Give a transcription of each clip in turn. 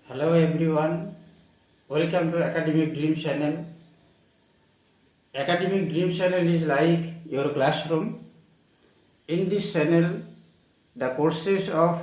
Hello everyone, welcome to Academic Dream Channel. Academic Dream Channel is like your classroom. In this channel, the courses of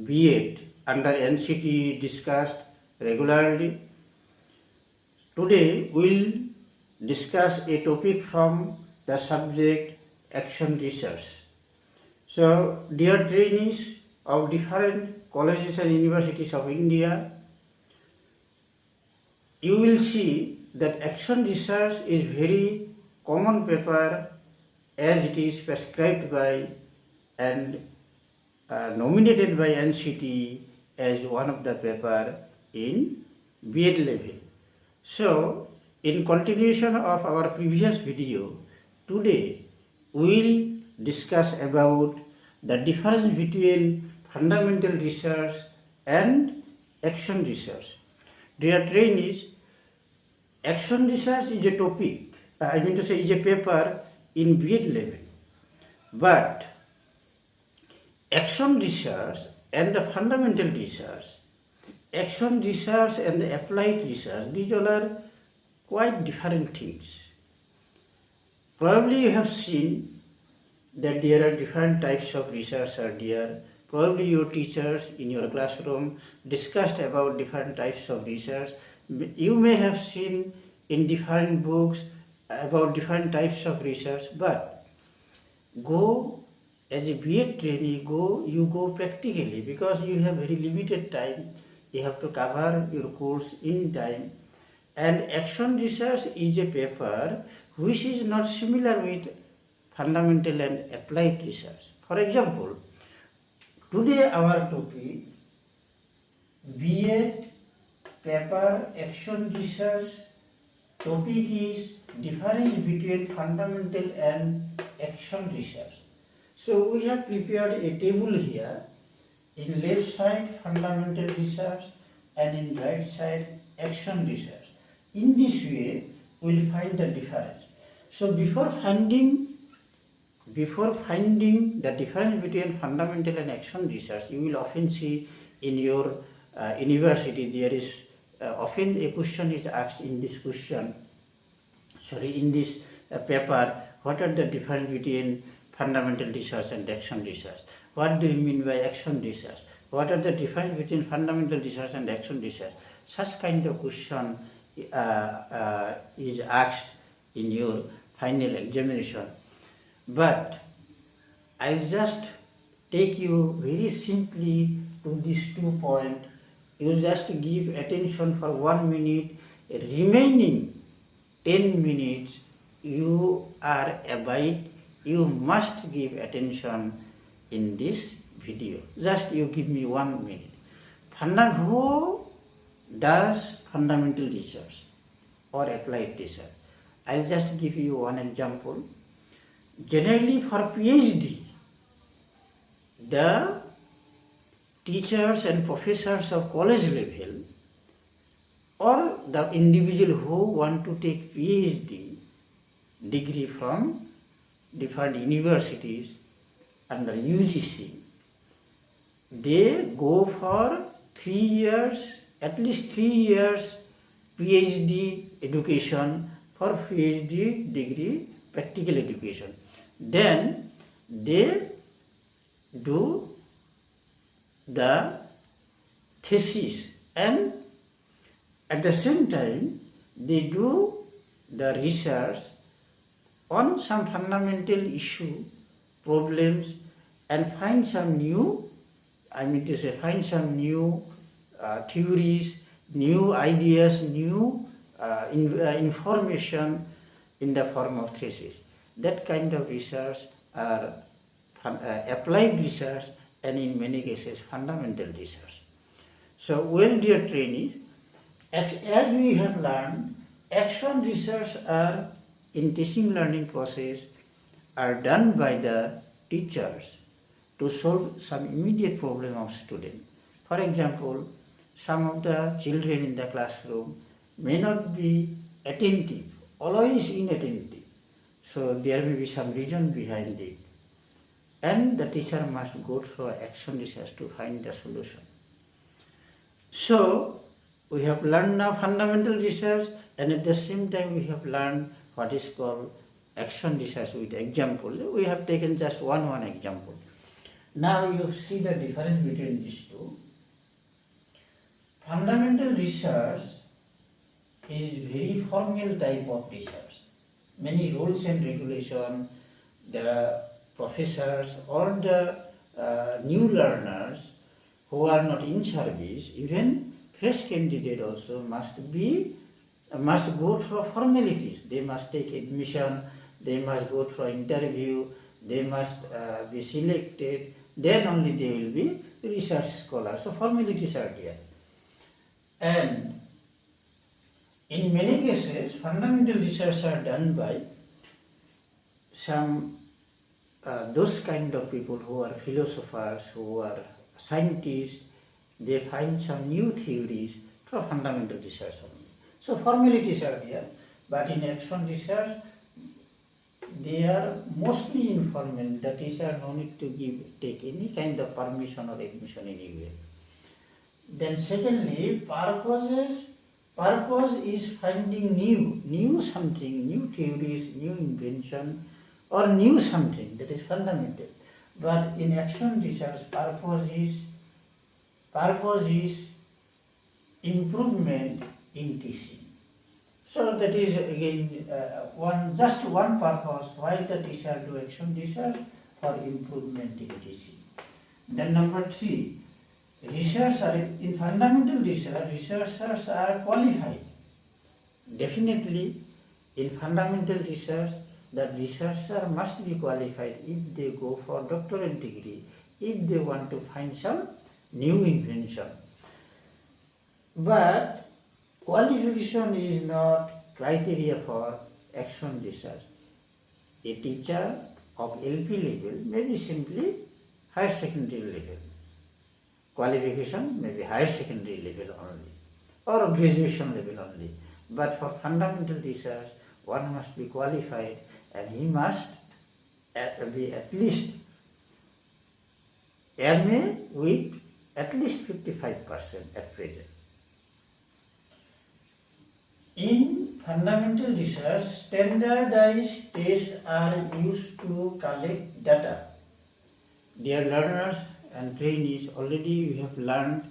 B.Ed under NCTE discussed regularly. Today, we'll discuss a topic from the subject Action Research. So, dear trainees of different colleges and universities of India, you will see that action research is very common paper as it is prescribed by and nominated by NCTE as one of the paper in B.Ed level. So, in continuation of our previous video, today we will discuss about the difference between fundamental research and action research. Dear trainees, action research is a topic, is a paper in B.Ed level. But action research and the fundamental research, action research and the applied research, these all are quite different things. Probably you have seen that there are different types of research are there. Probably your teachers in your classroom discussed about different types of research. You may have seen in different books about different types of research, but go as a B.Ed trainee, you go practically because you have very limited time. You have to cover your course in time. And action research is a paper which is not similar with fundamental and applied research. For example, today our topic B.Ed paper action research topic is difference between fundamental and action research. So we have prepared a table here. In left side fundamental research and in right side action research. In this way we will find the difference. So before finding the difference between fundamental and action research, you will often see in your university there is often a question is asked in this paper, what are the difference between fundamental research and action research? What do you mean by action research? What are the difference between fundamental research and action research? Such kind of question is asked in your final examination. But I'll just take you very simply to these 2 points. You just give attention for 1 minute, remaining 10 minutes you must give attention in this video. Just you give me 1 minute. Who does fundamental research or applied research? I'll just give you one example. Generally for PhD, the teachers and professors of college level or the individual who want to take PhD degree from different universities under UGC, they go for 3 years, at least 3 years PhD education for PhD degree practical education. Then they do the thesis and at the same time they do the research on some fundamental issue, problems, and find some new, theories, new ideas, new information in the form of thesis. That kind of research are applied research and in many cases fundamental research. So, well, dear trainees, as we have learned, action research are in teaching learning process are done by the teachers to solve some immediate problem of student. For example, some of the children in the classroom may not be attentive, always inattentive. So there may be some reason behind it. And the teacher must go through action research to find the solution. So We have learned now fundamental research, and at the same time we have learned what is called action research with example. We have taken just one example. Now you see the difference between these two. Fundamental research is very formal type of research. Many rules and regulations, the professors or the new learners who are not in service, even fresh candidate also must go through formalities. They must take admission, they must go through interview, they must be selected, then only they will be research scholars. So formalities are there. And in many cases, fundamental research are done by some those kind of people who are philosophers, who are scientists. They find some new theories through fundamental research only. So formalities are there, but in action research, they are mostly informal. The teacher no need to take any kind of permission or admission anywhere. Then secondly, purpose is finding new something, new theories, new invention, or new something, that is fundamental. But in action research, purpose is improvement in teaching. So that is again just one purpose why the teacher do action research, for improvement in teaching. Then number 3, in fundamental research, researchers are qualified. Definitely, in fundamental research, the researcher must be qualified if they go for doctorate degree, if they want to find some new invention. But qualification is not criteria for action research. A teacher of LP level may be simply higher secondary level. Qualification may be higher secondary level only, or graduation level only. But for fundamental research, one must be qualified, and he must be at least MA with at least 55% at present. In fundamental research, standardized tests are used to collect data. Dear learners and trainees, already you have learned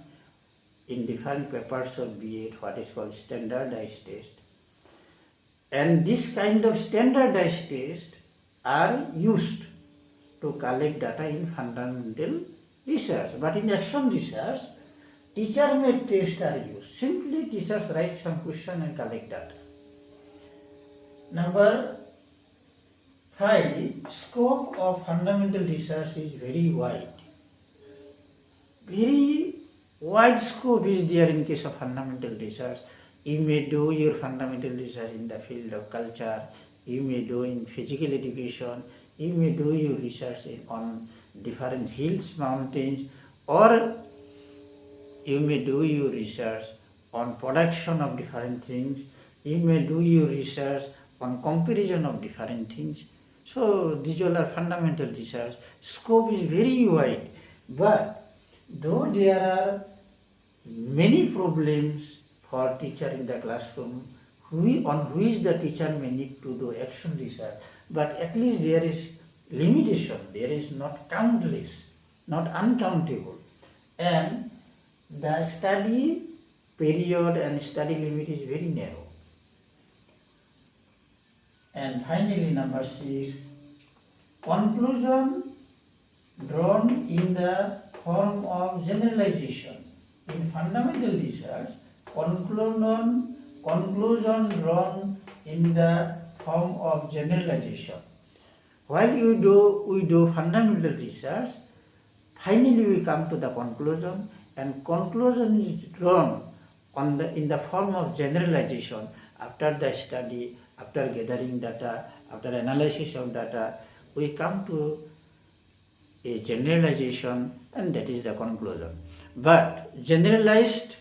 in different papers of B.Ed what is called standardized test. And this kind of standardized tests are used to collect data in fundamental research. But in action research, teacher-made tests are used. Simply teachers write some question and collect data. Number 5, scope of fundamental research is very wide. Very wide scope is there in case of fundamental research. You may do your fundamental research in the field of culture, you may do in physical education, you may do your research on different hills, mountains, or you may do your research on production of different things, you may do your research on comparison of different things. So these all are fundamental research. Scope is very wide, but though there are many problems for teacher in the classroom, on which the teacher may need to do action research, but at least there is limitation, there is not countless, not uncountable, and the study period and study limit is very narrow. And finally, number 6, conclusion drawn in the form of generalization. In fundamental research, conclusion drawn in the form of generalization. While we do fundamental research, finally we come to the conclusion, and conclusion is drawn in the form of generalization. After the study, after gathering data, after analysis of data, we come to a generalization, and that is the conclusion. But generalized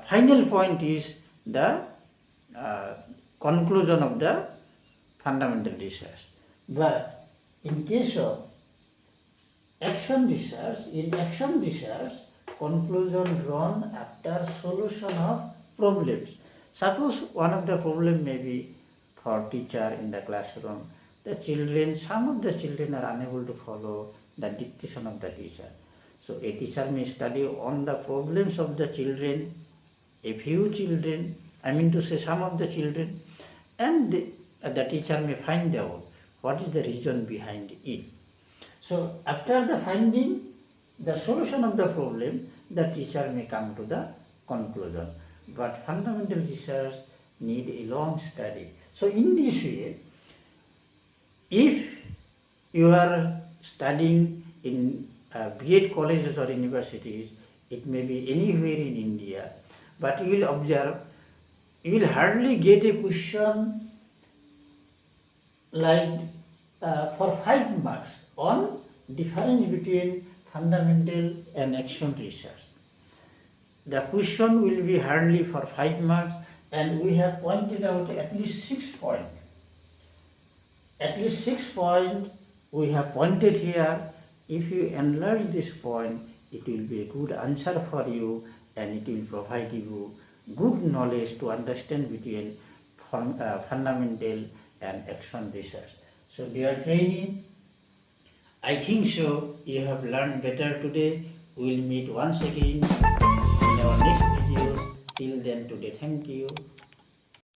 final point is the conclusion of the fundamental research. But in case of action research, conclusion drawn after solution of problems. Suppose one of the problem may be for teacher in the classroom. The children, some of the children are unable to follow the dictation of the teacher. So a teacher may study on the problems of the children, a few children, I mean to say some of the children, and the teacher may find out what is the reason behind it. So after the finding the solution of the problem, the teacher may come to the conclusion. But fundamental research need a long study. So in this way, if you are studying in B.Ed colleges or universities, it may be anywhere in India, but you will observe, you will hardly get a question like for 5 marks on difference between fundamental and action research. The question will be hardly for 5 marks, and we have pointed out at least 6 points. At least 6 points we have pointed here. If you enlarge this point, it will be a good answer for you, and it will provide you good knowledge to understand between fundamental and action research. So dear trainee, I think so you have learned better today. We will meet once again in our next videos. Till then, today, thank you.